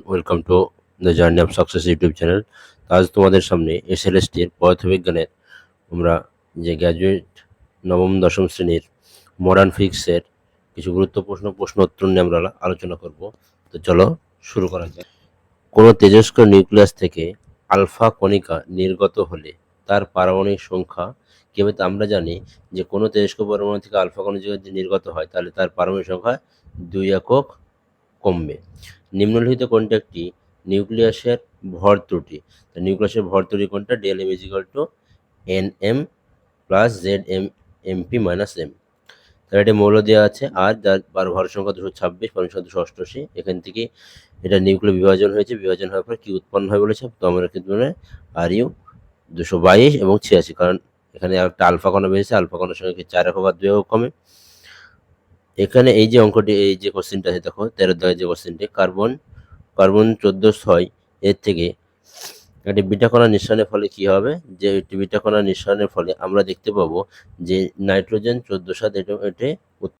Welcome to the journey of success YouTube channel. আজ তোমাদের সামনে এসএলএসটির পদার্থবিজ্ঞানের আমরা যে গ্র্যাজুয়েট নবম দশম শ্রেণীর মডার্ন ফিজিক্সের কিছু গুরুত্বপূর্ণ প্রশ্ন উত্তর নিয়ে আমরা আলোচনা করব। তো চলো শুরু করা যাক। কোনো তেজস্ক্রিয় নিউক্লিয়াস থেকে আলফা কণিকা নির্গত হলে তার পারমাণবিক সংখ্যা কিভাবে? আমরা জানি যে কোনো তেজস্ক্রিয় পরমাণু থেকে আলফা কণিকা যদি নির্গত হয় তাহলে তার পারমাণবিক সংখ্যা 2 একক কমবে। নিম্নলিখিত কোনটি একটি নিউক্লিয়াসের ভর ত্রুটি? তো নিউক্লিয়াসের ভর ত্রুটি কোনটা? Del M is equal to N plus Z M P minus M. তার এটা মৌল দেওয়া আছে আর যার ভর সংখ্যা 226, পারমাণবিক সংখ্যা 288। এখান থেকে এটা নিউক্লিয় বিভাজন হয়েছে, বিভাজন হওয়ার পর কি উৎপন্ন হয় বলেছে? তো আমরা কিন্তু আর ইউ 222 এবং 86, কারণ এখানে একটা আলফা কণা বেরিয়েছে, আলফা কণার সঙ্গে 4 একক আর 2 একক কমে। এখানে এই যে অঙ্কটি, এই যে কোশ্চেনটা আছে দেখো 13 যে কোশ্চেনটি, কার্বন 1406 এর থেকে একটি বিটা কণা নিঃসরণের ফলে কি হবে? যে একটি বিটা কণা নিঃসরণের ফলে আমরা দেখতে পাবো যে নাইট্রোজেন 14 এটি